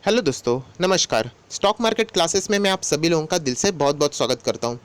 Hello दोस्तों, नमस्कार। Stock market classes में मैं आप सभी लोगों का दिल से बहुत बहुत स्वागत करता हूं।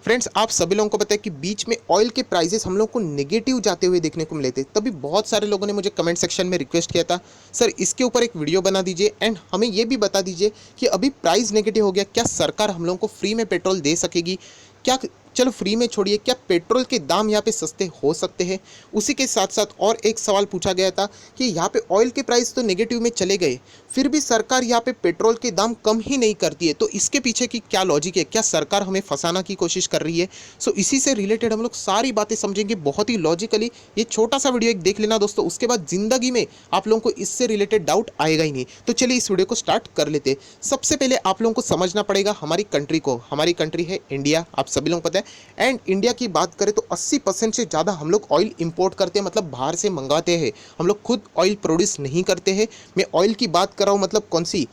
फ्रेंड्स, आप सभी लोगों को पता है कि बीच में ऑयल के प्राइसेस हम लोग को नेगेटिव जाते हुए देखने को मिले थे। तभी बहुत सारे लोगों ने मुझे कमेंट सेक्शन में रिक्वेस्ट किया था, सर इसके ऊपर एक वीडियो बना दीजिए एंड हमें ये भी बता दीजिए कि अभी प्राइस नेगेटिव हो गया, क्या सरकार हम लोगों को फ्री में पेट्रोल दे सकेगी? क्या, चलो फ्री में छोड़िए, क्या पेट्रोल के दाम यहाँ पे सस्ते हो सकते हैं? उसी के साथ साथ और एक सवाल पूछा गया था कि यहाँ पे ऑयल के प्राइस तो नेगेटिव में चले गए, फिर भी सरकार यहाँ पे पेट्रोल के दाम कम ही नहीं करती है, तो इसके पीछे की क्या लॉजिक है? क्या सरकार हमें फंसाना की कोशिश कर रही है? सो इसी से रिलेटेड हम लोग सारी बातें समझेंगे बहुत ही लॉजिकली। ये छोटा सा वीडियो एक देख लेना दोस्तों, उसके बाद जिंदगी में आप लोगों को इससे रिलेटेड डाउट आएगा ही नहीं। तो चलिए इस वीडियो को स्टार्ट कर लेते हैं। सबसे पहले आप लोगों को समझना पड़ेगा हमारी कंट्री को। हमारी कंट्री है इंडिया, आप सभी लोगों को पता है। एंड इंडिया की बात करें तो 80% से ज़्यादा हम लोग ऑयल इंपोर्ट करते हैं, मतलब बाहर से मंगाते हैं। हम लोग खुद ऑयल प्रोड्यूस नहीं करते हैं। मैं ऑयल की बात कर रहा हूँ, मतलब कौन सी?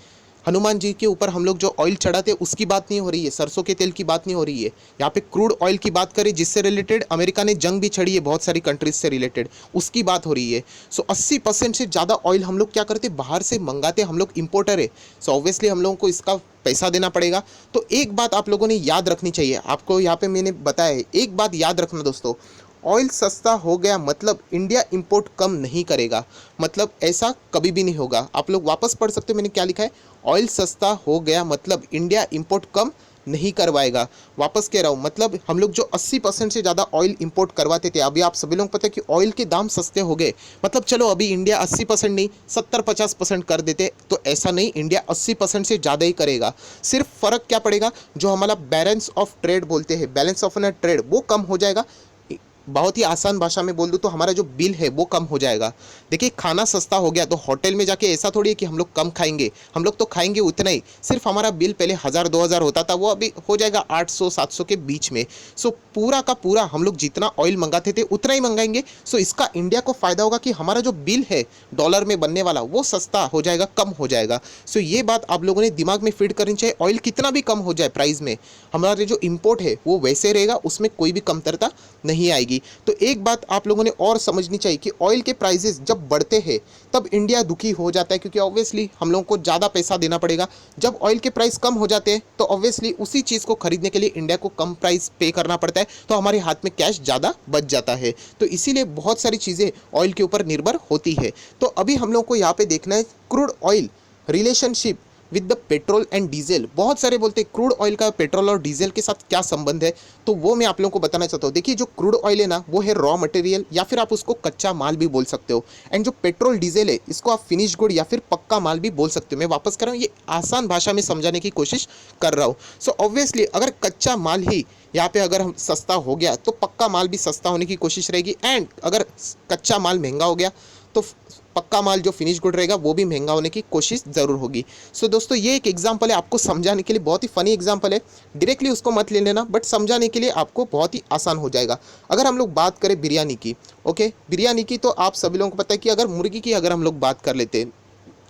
हनुमान जी के ऊपर हम लोग जो ऑयल चढ़ाते हैं उसकी बात नहीं हो रही है, सरसों के तेल की बात नहीं हो रही है। यहाँ पे क्रूड ऑयल की बात करें, जिससे रिलेटेड अमेरिका ने जंग भी छड़ी है बहुत सारी कंट्रीज से रिलेटेड, उसकी बात हो रही है। सो 80% से ज़्यादा ऑयल हम लोग क्या करते हैं, बाहर से मंगाते हैं। हम लोग इंपोर्टर है, सो ऑब्वियसली हम लोगों को इसका पैसा देना पड़ेगा। तो एक बात आप लोगों ने याद रखनी चाहिए, आपको यहाँ पे मैंने बताया है, एक बात याद रखना दोस्तों। ऑयल सस्ता हो गया मतलब इंडिया इंपोर्ट कम नहीं करेगा, मतलब ऐसा कभी भी नहीं होगा। आप लोग वापस पढ़ सकते हो मैंने क्या लिखा है। ऑयल सस्ता हो गया मतलब इंडिया इंपोर्ट कम नहीं करवाएगा। वापस कह रहा हूँ, मतलब हम लोग जो 80% से ज़्यादा ऑयल इंपोर्ट करवाते थे, अभी आप सभी लोगों को पता है कि ऑयल के दाम सस्ते हो गए, मतलब चलो अभी इंडिया 80% नहीं 70-50% कर देते, तो ऐसा नहीं, इंडिया 80% से ज़्यादा ही करेगा। सिर्फ फ़र्क क्या पड़ेगा, जो हमारा बैलेंस ऑफ ट्रेड बोलते हैं, बैलेंस ऑफ ट्रेड, वो कम हो जाएगा। बहुत ही आसान भाषा में बोल दूँ तो हमारा जो बिल है वो कम हो जाएगा। देखिए, खाना सस्ता हो गया तो होटल में जाके ऐसा थोड़ी है कि हम लोग कम खाएंगे, हम लोग तो खाएंगे उतना ही। सिर्फ हमारा बिल पहले 1000-2000 होता था, वो अभी हो जाएगा 800-700 के बीच में। सो पूरा का पूरा हम लोग जितना ऑयल मंगाते थे उतना ही मंगाएंगे। सो इसका इंडिया को फायदा होगा कि हमारा जो बिल है डॉलर में बनने वाला वो सस्ता हो जाएगा, कम हो जाएगा। सो ये बात आप लोगों ने दिमाग में फिट करनी चाहिए। ऑयल कितना भी कम हो जाए प्राइस में, हमारे जो इम्पोर्ट है वो वैसे रहेगा, उसमें कोई भी कमतरता नहीं आएगी। तो एक बात आप लोगों ने और समझनी चाहिए कि ऑयल के प्राइसेस जब बढ़ते हैं तब इंडिया दुखी हो जाता है, क्योंकि ऑब्वियसली हम लोगों को ज़्यादा पैसा देना पड़ेगा। जब ऑयल के प्राइस कम हो जाते हैं तो ऑब्वियसली उसी चीज़ को खरीदने के लिए इंडिया को कम प्राइस पे करना पड़ता है, तो हमारे हाथ में कैश ज़्यादा बच जाता है। तो इसीलिए बहुत सारी चीज़ें ऑयल के ऊपर निर्भर होती है। तो अभी हम लोग को यहाँ पे देखना है crude oil relationship with the petrol and diesel. बहुत सारे बोलते हैं क्रूड ऑयल का पेट्रोल और डीजल के साथ क्या संबंध है, तो वो मैं आप लोगों को बताना चाहता हूँ। देखिए, जो क्रूड ऑयल है ना, वो है रॉ मटेरियल, या फिर आप उसको कच्चा माल भी बोल सकते हो। एंड जो पेट्रोल डीजल है, इसको आप फिनिश गुड या फिर पक्का माल भी बोल सकते हो। मैं वापस कर रहा हूँ, ये आसान भाषा में समझाने की कोशिश कर रहा हूँ। सो ऑब्वियसली अगर कच्चा माल ही यहाँ पे अगर हम सस्ता हो गया तो पक्का माल भी सस्ता होने की कोशिश रहेगी। एंड अगर कच्चा माल महंगा हो गया तो पक्का माल जो फिनिश गुड रहेगा वो भी महंगा होने की कोशिश ज़रूर होगी। सो दोस्तों, ये एक एग्जांपल है आपको समझाने के लिए, बहुत ही फनी एग्जांपल है। डायरेक्टली उसको मत ले लेना, बट समझाने के लिए आपको बहुत ही आसान हो जाएगा। अगर हम लोग बात करें बिरयानी की, ओके, बिरयानी की, तो आप सभी लोगों को पता है कि अगर मुर्गी की अगर हम लोग बात कर लेते हैं,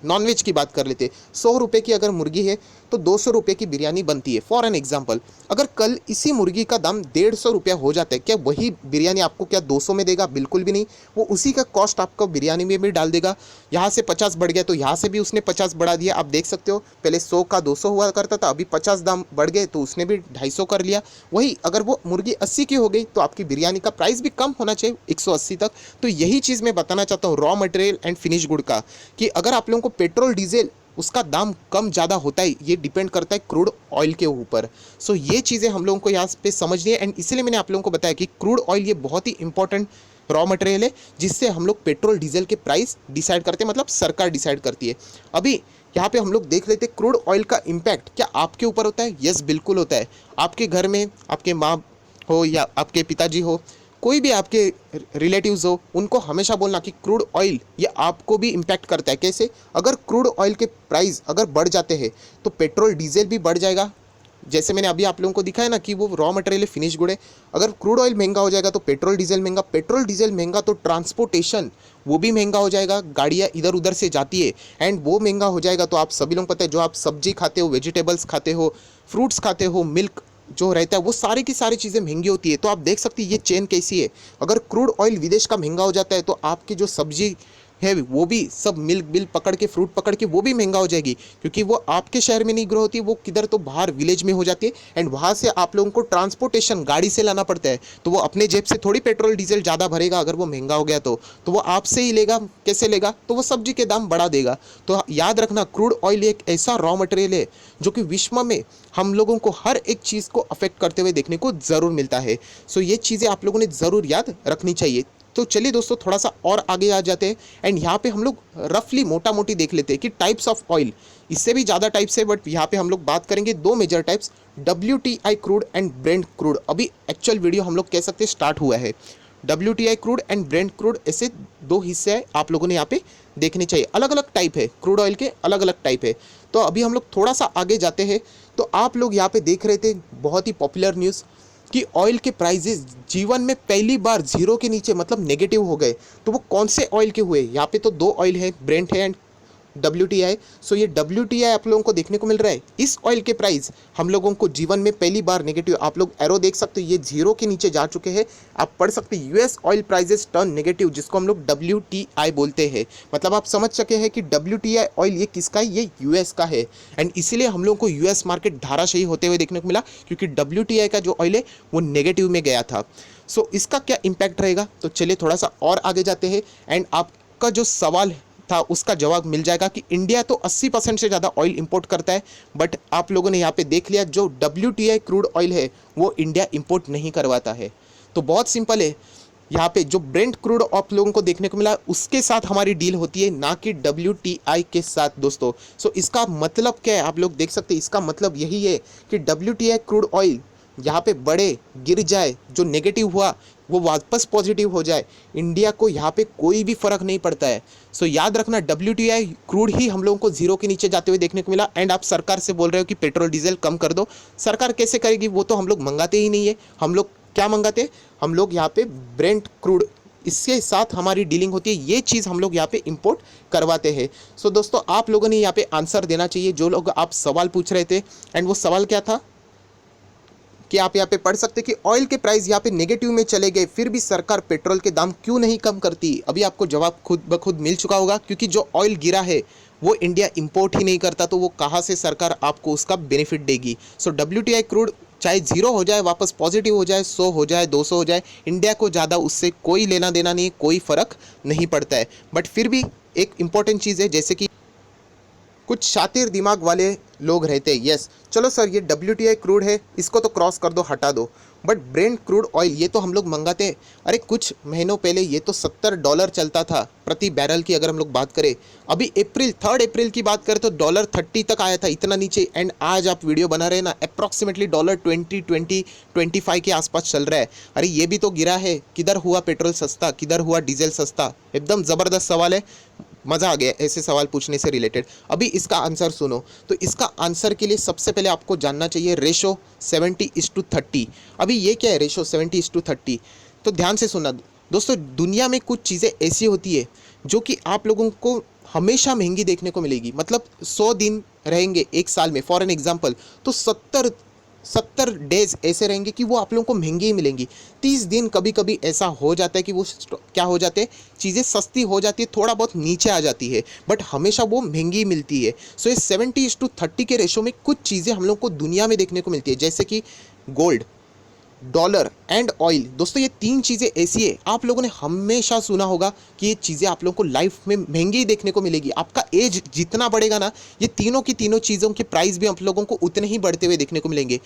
नॉनवेज की बात कर लेते, 100 रुपये की अगर मुर्गी है तो 200 रुपये की बिरयानी बनती है, फॉर एन एग्जाम्पल। अगर कल इसी मुर्गी का दाम 150 रुपया हो जाता है, क्या वही बिरयानी आपको क्या 200 में देगा? बिल्कुल भी नहीं। वो उसी का कॉस्ट आपको बिरयानी में भी डाल देगा। यहाँ से 50 बढ़ गया तो यहाँ से भी उसने 50 बढ़ा दिया। आप देख सकते हो, पहले 100 का 200 हुआ करता था, अभी 50 दाम बढ़ गए तो उसने भी 250 कर लिया। वही अगर वो मुर्गी 80 की हो गई तो आपकी बिरयानी का प्राइस भी कम होना चाहिए, 180 तक। तो यही चीज़ मैं बताना चाहता हूँ raw material and finish good का, कि अगर आप लोगों को पेट्रोल डीजल उसका दाम कम ज़्यादा होता है, ये डिपेंड करता है क्रूड ऑयल के ऊपर। सो ये चीज़ें हम लोगों को यहाँ पे समझनी है। एंड इसीलिए मैंने आप लोगों को बताया कि क्रूड ऑयल ये बहुत ही इंपॉर्टेंट रॉ मटेरियल है, जिससे हम लोग पेट्रोल डीजल के प्राइस डिसाइड करते हैं, मतलब सरकार डिसाइड करती है। अभी यहाँ पे हम लोग देख लेते हैं क्रूड ऑयल का इम्पैक्ट क्या आपके ऊपर होता है। यस, बिल्कुल होता है। आपके घर में आपके माँ हो या आपके पिताजी हो, कोई भी आपके रिलेटिव्स हो, उनको हमेशा बोलना कि क्रूड ऑयल ये आपको भी इम्पैक्ट करता है। कैसे? अगर क्रूड ऑयल के प्राइस अगर बढ़ जाते हैं तो पेट्रोल डीजल भी बढ़ जाएगा। जैसे मैंने अभी आप लोगों को दिखाया ना कि वो रॉ मटेरियल फिनिश गुड है। अगर क्रूड ऑयल महंगा हो जाएगा तो पेट्रोल डीजल महंगा, पेट्रोल डीजल महंगा तो ट्रांसपोर्टेशन वो भी महंगा हो जाएगा, गाड़ियाँ इधर उधर से जाती है एंड वो महंगा हो जाएगा। तो आप सभी लोग पता है, जो आप सब्जी खाते हो, वेजिटेबल्स खाते हो, फ्रूट्स खाते हो, मिल्क जो रहता है, वो सारी की सारी चीज़ें महंगी होती है। तो आप देख सकते हैं ये चेन कैसी है। अगर क्रूड ऑयल विदेश का महंगा हो जाता है तो आपकी जो सब्जी है वो भी सब मिल्क बिल पकड़ के, फ्रूट पकड़ के, वो भी महंगा हो जाएगी, क्योंकि वो आपके शहर में नहीं ग्रो होती, वो किधर तो बाहर विलेज में हो जाती है, एंड वहाँ से आप लोगों को ट्रांसपोर्टेशन गाड़ी से लाना पड़ता है। तो वो अपने जेब से थोड़ी पेट्रोल डीजल ज़्यादा भरेगा अगर वो महंगा हो गया तो वो आपसे ही लेगा। कैसे लेगा? तो वो सब्जी के दाम बढ़ा देगा। तो याद रखना, क्रूड ऑयल एक ऐसा रॉ मटेरियल है जो कि विश्व में हम लोगों को हर एक चीज़ को अफेक्ट करते हुए देखने को ज़रूर मिलता है। सो ये चीज़ें आप लोगों ने ज़रूर याद रखनी चाहिए। तो चलिए दोस्तों, थोड़ा सा और आगे आ जाते हैं, एंड यहाँ पे हम लोग रफली मोटा मोटी देख लेते हैं कि टाइप्स ऑफ ऑयल। इससे भी ज़्यादा टाइप्स है, बट यहाँ पे हम लोग बात करेंगे दो major types, WTI crude and Brent crude. अभी एक्चुअल वीडियो हम लोग कह सकते हैं स्टार्ट हुआ है। WTI crude and Brent crude, ऐसे दो हिस्से हैं, आप लोगों ने यहाँ पे देखने चाहिए। अलग अलग टाइप है, क्रूड ऑयल के अलग अलग टाइप है। तो अभी हम लोग थोड़ा सा आगे जाते हैं। तो आप लोग यहाँ पे देख रहे थे बहुत ही पॉपुलर न्यूज़ कि ऑयल के प्राइजेस जीवन में पहली बार जीरो के नीचे, मतलब नेगेटिव हो गए। तो वो कौन से ऑयल के हुए? यहाँ पे तो दो ऑयल है, ब्रेंट है एंड WTI। सो ये WTI आप लोगों को देखने को मिल रहा है। इस ऑयल के प्राइस हम लोगों को जीवन में पहली बार नेगेटिव, आप लोग एरो देख सकते हो, ये जीरो के नीचे जा चुके हैं। आप पढ़ सकते हैं US oil prices turn negative, जिसको हम लोग WTI बोलते हैं। मतलब आप समझ सके हैं कि WTI ऑयल ये किसका है? ये US का है। एंड इसीलिए हम लोगों को US मार्केट धाराशायी होते हुए देखने को मिला, क्योंकि WTI का जो ऑयल है वो नेगेटिव में गया था। सो इसका क्या इम्पैक्ट रहेगा? तो चलिए थोड़ा सा और आगे जाते हैं, एंड आपका जो सवाल था उसका जवाब मिल जाएगा कि इंडिया तो 80% से ज़्यादा ऑयल इंपोर्ट करता है, बट आप लोगों ने यहाँ पे देख लिया, जो WTI क्रूड ऑयल है वो इंडिया इंपोर्ट नहीं करवाता है। तो बहुत सिंपल है, यहाँ पे जो ब्रेंट क्रूड आप लोगों को देखने को मिला उसके साथ हमारी डील होती है, ना कि WTI के साथ दोस्तों। सो इसका मतलब क्या है? आप लोग देख सकते हैं, इसका मतलब यही है कि WTI क्रूड ऑयल यहाँ पे बढ़े, गिर जाए, जो नेगेटिव हुआ वो वापस पॉजिटिव हो जाए, इंडिया को यहाँ पे कोई भी फर्क नहीं पड़ता है। सो याद रखना, WTI क्रूड ही हम लोगों को जीरो के नीचे जाते हुए देखने को मिला। एंड आप सरकार से बोल रहे हो कि पेट्रोल डीजल कम कर दो। सरकार कैसे करेगी? वो तो हम लोग मंगाते ही नहीं है। हम लोग क्या मंगाते हैं? हम लोग यहाँ पे ब्रेंट क्रूड, इसके साथ हमारी डीलिंग होती है, ये चीज़ हम लोग यहाँ पे इंपोर्ट करवाते हैं। सो दोस्तों, आप लोगों ने यहाँ पे आंसर देना चाहिए, जो लोग आप सवाल पूछ रहे थे। एंड वो सवाल क्या था कि आप यहाँ पे पढ़ सकते हैं कि ऑयल के प्राइस यहाँ पे नेगेटिव में चले गए, फिर भी सरकार पेट्रोल के दाम क्यों नहीं कम करती? अभी आपको जवाब खुद ब खुद मिल चुका होगा, क्योंकि जो ऑयल गिरा है वो इंडिया इंपोर्ट ही नहीं करता, तो वो कहाँ से सरकार आपको उसका बेनिफिट देगी? सो WTI क्रूड चाहे जीरो हो जाए, वापस पॉजिटिव हो जाए, 100 हो जाए, 200 हो जाए, इंडिया को ज़्यादा उससे कोई लेना देना नहीं है, कोई फ़र्क नहीं पड़ता है। बट फिर भी एक इम्पॉर्टेंट चीज़ है, जैसे कि कुछ शातिर दिमाग वाले लोग रहते हैं, यस चलो सर ये WTI क्रूड है, इसको तो क्रॉस कर दो, हटा दो, बट ब्रेंट क्रूड ऑयल ये तो हम लोग मंगाते हैं। अरे कुछ महीनों पहले ये तो $70 चलता था प्रति बैरल की, अगर हम लोग बात करें। अभी 3 अप्रैल की बात करें तो $30 तक आया था, इतना नीचे। एंड आज आप वीडियो बना रहे हैं ना, अप्रॉक्सीमेटली $20-25 के आसपास चल रहा है। अरे ये भी तो गिरा है। किधर हुआ पेट्रोल सस्ता, किधर हुआ डीजल सस्ता? एकदम ज़बरदस्त सवाल है, मज़ा आ गया ऐसे सवाल पूछने से रिलेटेड। अभी इसका आंसर सुनो। तो इसका आंसर के लिए सबसे पहले आपको जानना चाहिए रेशो 70:30। अभी ये क्या है रेशो 70:30? तो ध्यान से सुनना दोस्तों, दुनिया में कुछ चीज़ें ऐसी होती है जो कि आप लोगों को हमेशा महंगी देखने को मिलेगी। मतलब 100 दिन रहेंगे एक साल में, फॉर एन एग्जाम्पल, तो 70 डेज ऐसे रहेंगे कि वो आप लोगों को महंगी ही मिलेंगी। 30 दिन कभी कभी ऐसा हो जाता है कि वो क्या हो जाते हैं, चीज़ें सस्ती हो जाती है, थोड़ा बहुत नीचे आ जाती है, बट हमेशा वो महंगी मिलती है। सो ये 70:30 के रेशो में कुछ चीज़ें हम लोग को दुनिया में देखने को मिलती है, जैसे कि गोल्ड, डॉलर एंड ऑयल। दोस्तों ये 3 चीज़ें ऐसी है, आप लोगों ने हमेशा सुना होगा कि ये चीज़ें आप लोगों को लाइफ में महंगी देखने को मिलेगी। आपका एज जितना बढ़ेगा ना, ये तीनों की तीनों चीज़ों के प्राइस भी आप लोगों को उतने ही बढ़ते हुए देखने को मिलेंगे।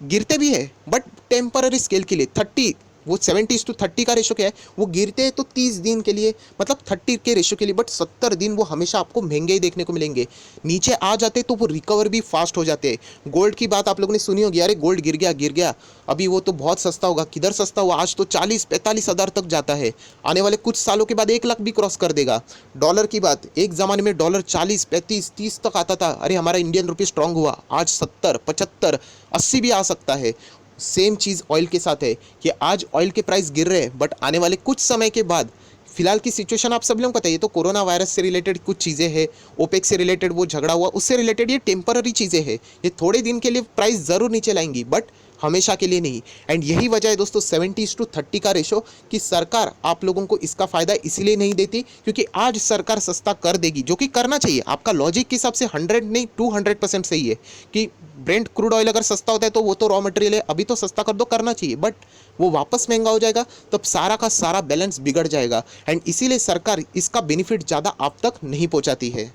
गिरते भी है बट टेम्पररी स्केल के लिए। 30, वो 70:30 का रेशो क्या है, वो गिरते हैं तो 30 दिन के लिए, मतलब 30 के रेशो के लिए, बट 70 दिन वो हमेशा आपको महंगे ही देखने को मिलेंगे। नीचे आ जाते तो वो रिकवर भी फास्ट हो जाते हैं। गोल्ड की बात आप लोगों ने सुनी होगी, अरे गोल्ड गिर गया, अभी वो तो बहुत सस्ता होगा। किधर सस्ता हुआ, आज तो 40-45 हज़ार तक जाता है, आने वाले कुछ सालों के बाद 1 लाख भी क्रॉस कर देगा। डॉलर की बात, एक ज़माने में डॉलर 40, 35, 30 तक आता था। अरे हमारा इंडियन रुपये स्ट्रांग हुआ, आज 70, 75, 80 भी आ सकता है। सेम चीज़ ऑयल के साथ है कि आज ऑयल के प्राइस गिर रहे हैं, बट आने वाले कुछ समय के बाद, फिलहाल की सिचुएशन आप सभी लोगों को पता है, ये तो कोरोना वायरस से रिलेटेड कुछ चीज़ें हैं, ओपेक से रिलेटेड वो झगड़ा हुआ, उससे रिलेटेड ये टेम्पररी चीज़ें हैं। ये थोड़े दिन के लिए प्राइस ज़रूर नीचे लाएंगी, बट हमेशा के लिए नहीं। एंड यही वजह है दोस्तों 70:30 का रेशो, कि सरकार आप लोगों को इसका फायदा इसीलिए नहीं देती क्योंकि आज सरकार सस्ता कर देगी, जो कि करना चाहिए। आपका लॉजिक के हिसाब से 100 नहीं 200% सही है कि ब्रेंट क्रूड ऑयल अगर सस्ता होता है तो वो तो रॉ मटेरियल है, अभी तो सस्ता कर दो, करना चाहिए। बट वो वापस महंगा हो जाएगा, तब सारा का सारा बैलेंस बिगड़ जाएगा। एंड इसीलिए सरकार इसका बेनिफिट ज़्यादा आप तक नहीं पहुंचाती है।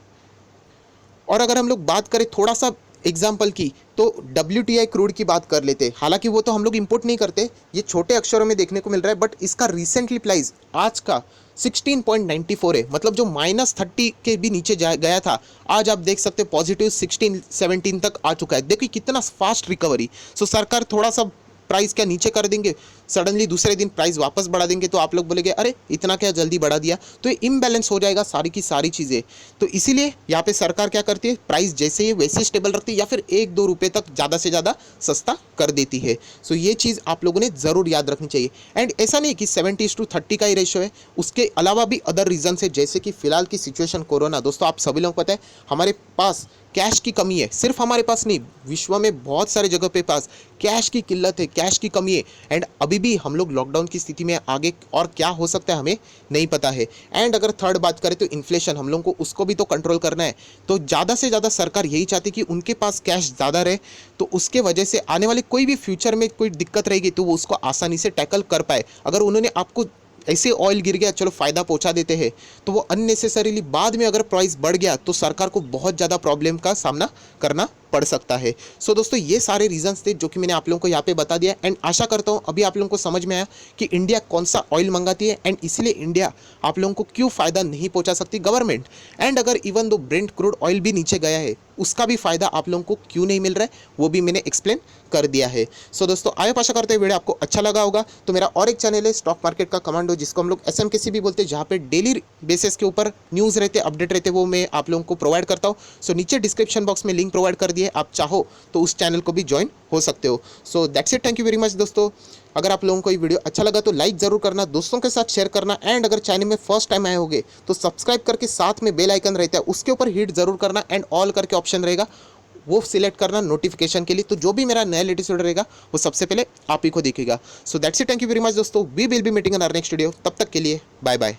और अगर हम लोग बात करें थोड़ा सा एग्जाम्पल की, तो WTI क्रूड की बात कर लेते हैं। हालांकि वो तो हम लोग इंपोर्ट नहीं करते, ये छोटे अक्षरों में देखने को मिल रहा है, बट इसका रिसेंटली प्राइस आज का 16.94 है, मतलब जो -30 के भी नीचे गया था, आज आप देख सकते हैं पॉजिटिव 16-17 तक आ चुका है। देखिए कितना फास्ट रिकवरी। सो सरकार थोड़ा सा प्राइस क्या नीचे कर देंगे, सडनली दूसरे दिन प्राइस वापस बढ़ा देंगे, तो आप लोग बोलेंगे अरे इतना क्या जल्दी बढ़ा दिया, तो ये इम्बैलेंस हो जाएगा सारी की सारी चीज़ें। तो इसीलिए यहाँ पे सरकार क्या करती है, प्राइस जैसे ही वैसे स्टेबल रखती है या फिर 1-2 रुपये तक ज़्यादा से ज़्यादा सस्ता कर देती है। सो ये चीज़ आप लोगों ने ज़रूर याद रखनी चाहिए। एंड ऐसा नहीं कि 70:30 का ही रेशो है, उसके अलावा भी अदर रीजन है, जैसे कि फिलहाल की सिचुएशन कोरोना। दोस्तों आप सभी लोगों को पता है हमारे पास कैश की कमी है, सिर्फ हमारे पास नहीं, विश्व में बहुत सारे जगह पे पास कैश की किल्लत है, कैश की कमी है। एंड अभी भी हम लोग लॉकडाउन की स्थिति में, आगे और क्या हो सकता है हमें नहीं पता है। एंड अगर थर्ड बात करें तो इन्फ्लेशन, हम लोगों को उसको भी तो कंट्रोल करना है। तो ज़्यादा से ज़्यादा सरकार यही चाहती है कि उनके पास कैश ज़्यादा रहे, तो उसके वजह से आने वाले कोई भी फ्यूचर में कोई दिक्कत रहेगी तो वो उसको आसानी से टैकल कर पाए। अगर उन्होंने आपको ऐसे ऑयल गिर गया चलो फ़ायदा पहुंचा देते हैं, तो वो अननेसेसरीली बाद में अगर प्राइस बढ़ गया तो सरकार को बहुत ज़्यादा प्रॉब्लम का सामना करना पड़ सकता है। सो दोस्तों ये सारे रीजंस थे जो कि मैंने आप लोगों को यहाँ पे बता दिया। एंड आशा करता हूँ अभी आप लोगों को समझ में आया कि इंडिया कौन सा ऑयल मंगाती है, एंड इसलिए इंडिया आप लोगों को क्यों फ़ायदा नहीं पहुँचा सकती गवर्नमेंट। एंड अगर even though Brent crude oil भी नीचे गया है, उसका भी फ़ायदा आप लोगों को क्यों नहीं मिल रहा है, वो भी मैंने एक्सप्लेन कर दिया है। सो दोस्तों आया आशा करते हैं वीडियो आपको अच्छा लगा होगा। तो मेरा और एक चैनल है स्टॉक मार्केट का कमांडो, जिसको हम लोग SMKC भी बोलते हैं, जहाँ पे डेली बेसिस के ऊपर न्यूज़ रहते, अपडेट रहते, वो मैं आप लोगों को प्रोवाइड करता हूँ। सो नीचे डिस्क्रिप्शन बॉक्स में लिंक प्रोवाइड कर दिए, आप चाहो तो उस चैनल को भी ज्वाइन हो सकते हो। सो that's it, thank you very much दोस्तों। अगर आप लोगों को ये वीडियो अच्छा लगा तो लाइक ज़रूर करना, दोस्तों के साथ शेयर करना। एंड अगर चैनल में फर्स्ट टाइम आए होगे तो सब्सक्राइब करके साथ में बेल आइकन रहता है उसके ऊपर हिट ज़रूर करना, एंड ऑल करके ऑप्शन रहेगा वो सिलेक्ट करना नोटिफिकेशन के लिए, तो जो भी मेरा नया लेटेस्ट वीडियो रहेगा वो सबसे पहले आप ही को दिखेगा। So that's it, thank you very much दोस्तों। We will be meeting in our next video, तब तक के लिए बाय बाय।